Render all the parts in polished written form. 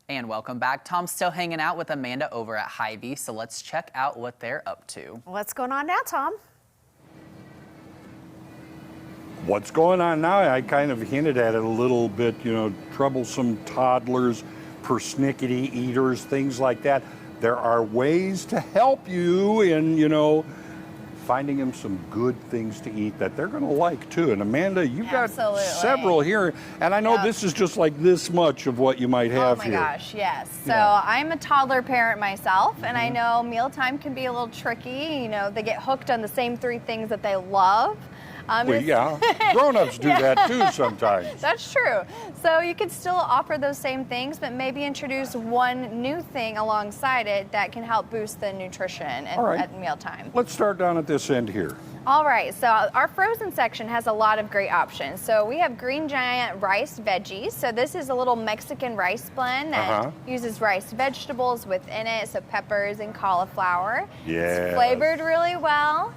And welcome back. Tom's still hanging out with Amanda over at Hy-Vee, so let's check out what they're up to. What's going on now, Tom? What's going on now? I kind of hinted at it a little bit, troublesome toddlers, persnickety eaters, things like that. There are ways to help you in, finding them some good things to eat that they're going to like too. And Amanda, you've got several here, and I know this is just like this much of what you might have here. Oh my gosh, yes. So I'm a toddler parent myself, and I know mealtime can be a little tricky. They get hooked on the same 3 things that they love. Well, yeah, grown-ups do that too sometimes. That's true. So you can still offer those same things, but maybe introduce one new thing alongside it that can help boost the nutrition at mealtime. Let's start down at this end here. All right, so our frozen section has a lot of great options. So we have Green Giant rice veggies. So this is a little Mexican rice blend that uses rice vegetables within it, so peppers and cauliflower. It's flavored really well.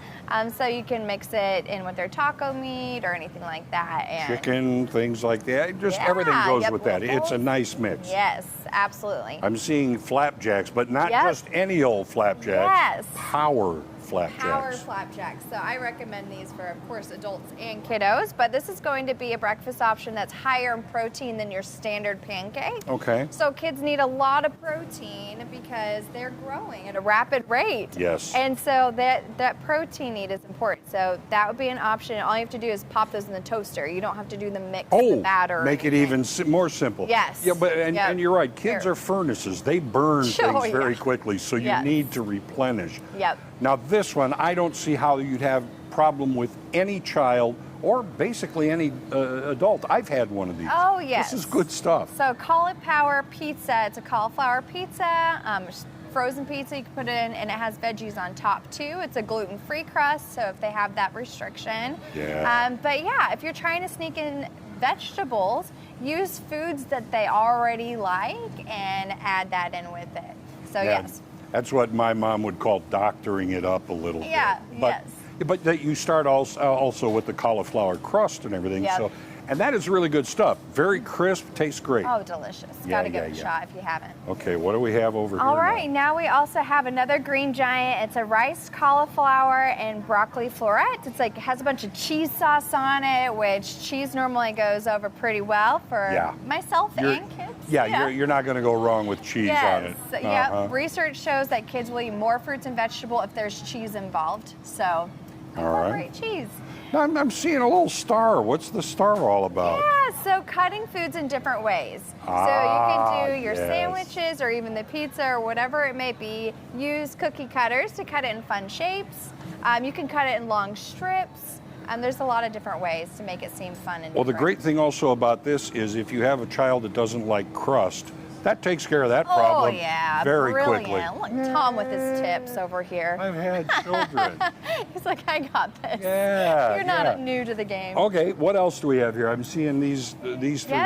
So you can mix it in with their taco meat or anything like that. And chicken, things like that. Just everything goes with that. It's a nice mix. Yes, absolutely. I'm seeing flapjacks, but not just any old flapjacks. Yes. Power flapjacks. Power flapjacks. So I recommend these for, of course, adults and kiddos, but this is going to be a breakfast option that's higher in protein than your standard pancake. Okay. So kids need a lot of protein because they're growing at a rapid rate. Yes. And so that protein need is important. So that would be an option. All you have to do is pop those in the toaster. You don't have to do the mix, the batter. Make it even more simple. Yes. Yeah, but and you're right. Kids are furnaces. They burn things very quickly, so you need to replenish. Yep. Now this one, I don't see how you'd have problem with any child or basically any adult. I've had one of these. Oh, yes. This is good stuff. So cauliflower pizza. It's a cauliflower pizza. Frozen pizza, you can put it in, and it has veggies on top too. It's a gluten-free crust, so if they have that restriction. But yeah, if you're trying to sneak in vegetables, use foods that they already like and add that in with it. So yes. That's what my mom would call doctoring it up a little bit. Yes. But that you start also with the cauliflower crust and everything. So, and that is really good stuff. Very crisp, tastes great. Oh, delicious. Gotta give it a shot if you haven't. Okay, what do we have over here? All right, now we also have another Green Giant. It's a rice, cauliflower, and broccoli florette. It's like, it has a bunch of cheese sauce on it, which cheese normally goes over pretty well for myself and kids. You're not going to go wrong with cheese on it. Yep, research shows that kids will eat more fruits and vegetables if there's cheese involved. So, incorporate cheese. Now, I'm seeing a little star. What's the star all about? Yeah, so cutting foods in different ways. So you can do your sandwiches or even the pizza or whatever it may be. Use cookie cutters to cut it in fun shapes. You can cut it in long strips. There's a lot of different ways to make it seem fun and different. Well, the great thing also about this is if you have a child that doesn't like crust, that takes care of that problem very quickly. Look, Tom with his tips over here. I've had children. He's like, I got this. You're not new to the game. Okay, what else do we have here? I'm seeing these 3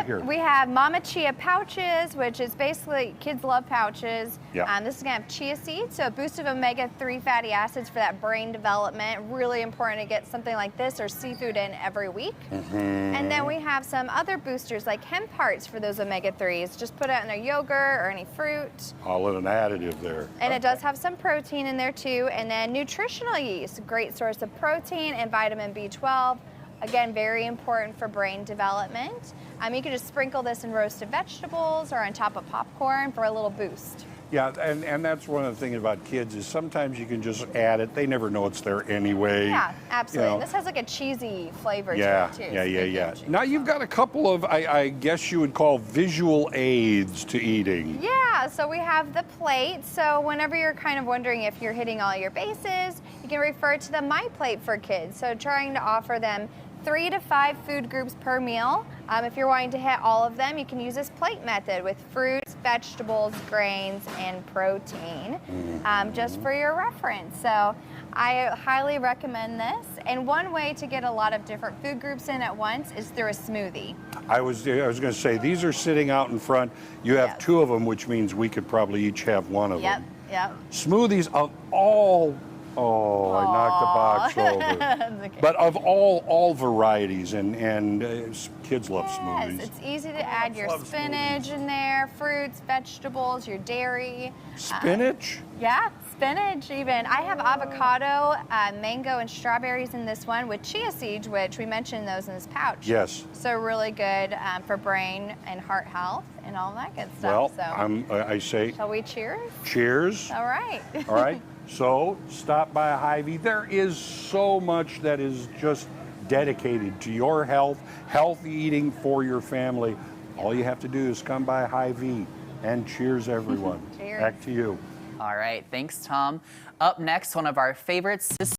here. We have Mama Chia pouches, which is basically, kids love pouches. This is going to have chia seeds, so a boost of omega-3 fatty acids for that brain development. Really important to get something like this or seafood in every week. And then we have some other boosters like hemp hearts for those omega-3s. Just put it in a yogurt or any fruit. All in an additive there. And it does have some protein in there too. And then nutritional yeast, great source of protein and vitamin B12. Again, very important for brain development. You can just sprinkle this in roasted vegetables or on top of popcorn for a little boost. Yeah, and that's one of the things about kids is sometimes you can just add it. They never know it's there anyway. Yeah, absolutely. And this has like a cheesy flavor to it too. Yeah. Now you've got a couple of, I guess you would call visual aids to eating. Yeah, so we have the plate. So whenever you're kind of wondering if you're hitting all your bases, you can refer to the MyPlate for kids. So trying to offer them 3 to 5 food groups per meal. If you're wanting to hit all of them, you can use this plate method with fruits, vegetables, grains, and protein, just for your reference. So I highly recommend this. And one way to get a lot of different food groups in at once is through a smoothie. I was going to say, these are sitting out in front. You have 2 of them, which means we could probably each have one of them. Yep. Smoothies of all Oh, I knocked the box over. That's okay. But of all varieties, and kids love Yes, smoothies. it's easy to add your love spinach in there, fruits, vegetables, your dairy. Spinach? Yeah, spinach even. I have avocado, mango, and strawberries in this one with chia seeds, which we mentioned those in this pouch. Yes. So really good for brain and heart health and all that good Well, stuff. I say Shall we cheers? cheers. All right. All right. So stop by Hy-Vee. There is so much that is just dedicated to your health, healthy eating for your family. All you have to do is come by Hy-Vee. And cheers, everyone. Cheers. Back to you. All right, thanks, Tom. Up next, one of our favorites.